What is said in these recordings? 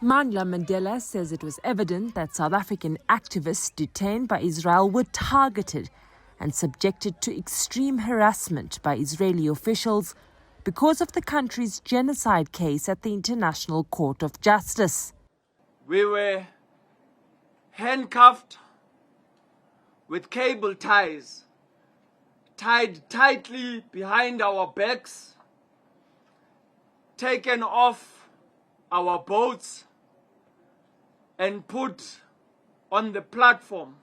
Mandla Mandela says it was evident that South African activists detained by Israel were targeted and subjected to extreme harassment by Israeli officials because of the country's genocide case at the International Court of Justice. We were handcuffed with cable ties, tied tightly behind our backs, taken off our boats and put on the platform,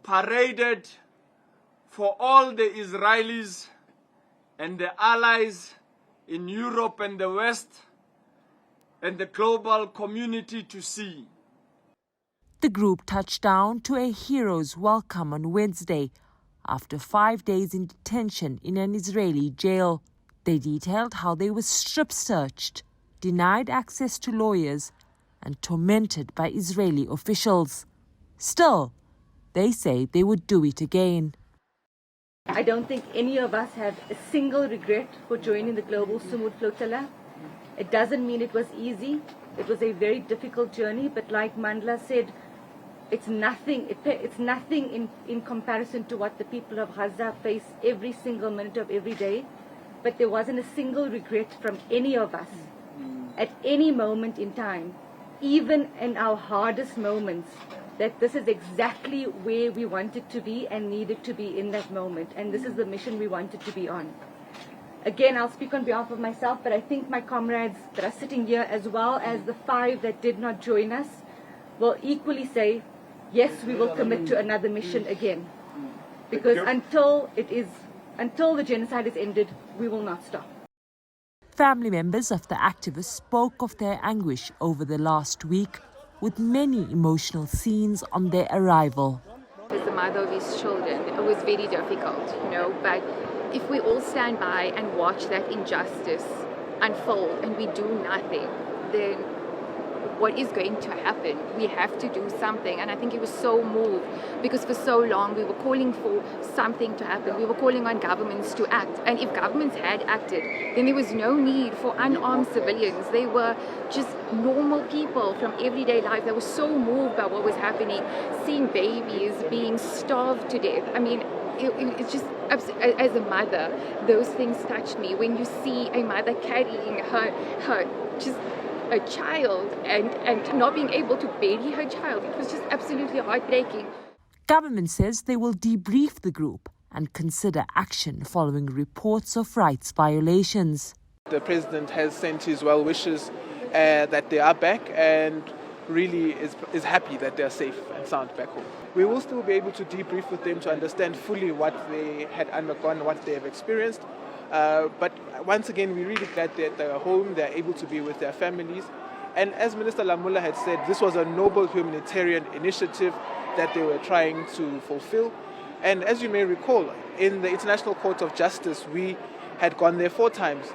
paraded for all the Israelis and the allies in Europe and the West and the global community to see. The group touched down to a hero's welcome on Wednesday after 5 days in detention in an Israeli jail. They detailed how they were strip-searched, denied access to lawyers, and tormented by Israeli officials. Still, they say they would do it again. I don't think any of us have a single regret for joining the Global Sumud Flotilla. It doesn't mean it was easy. It was a very difficult journey, but like Mandla said, it's nothing in comparison to what the people of Gaza face every single minute of every day. But there wasn't a single regret from any of us at any moment in time, even in our hardest moments, that this is exactly where we wanted to be and needed to be in that moment. And this is the mission we wanted to be on. Again, I'll speak on behalf of myself, but I think my comrades that are sitting here, as well as the 5 that did not join us, will equally say, yes, we will commit to another mission again. Because until the genocide is ended, we will not stop. Family members of the activists spoke of their anguish over the last week, with many emotional scenes on their arrival. As the mother of his children, it was very difficult, but if we all stand by and watch that injustice unfold and we do nothing, then what is going to happen? We have to do something. And I think he was so moved because for so long we were calling for something to happen. We were calling on governments to act. And if governments had acted, then there was no need for unarmed civilians. They were just normal people from everyday life. They were so moved by what was happening, seeing babies being starved to death. I mean, it's just, as a mother, those things touched me. When you see a mother carrying her just a child and not being able to bury her child, it was just absolutely heartbreaking. Government says they will debrief the group and consider action following reports of rights violations. The president has sent his well wishes that they are back and really is happy that they are safe and sound back home. We will still be able to debrief with them to understand fully what they had undergone, what they have experienced. But once again, we're really glad that they're home, they're able to be with their families. And as Minister Lamula had said, this was a noble humanitarian initiative that they were trying to fulfill. And as you may recall, in the International Court of Justice, we had gone there 4 times.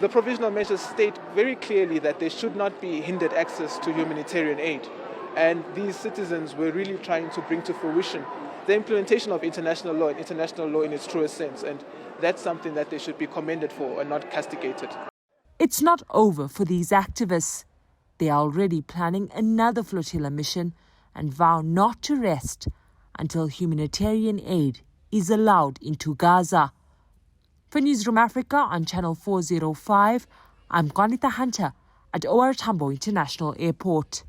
The provisional measures state very clearly that there should not be hindered access to humanitarian aid. And these citizens were really trying to bring to fruition the implementation of international law and international law in its truest sense. And that's something that they should be commended for and not castigated. It's not over for these activists. They are already planning another flotilla mission and vow not to rest until humanitarian aid is allowed into Gaza. For Newzroom Afrika on Channel 405, I'm Qaanitah at OR Tambo International Airport.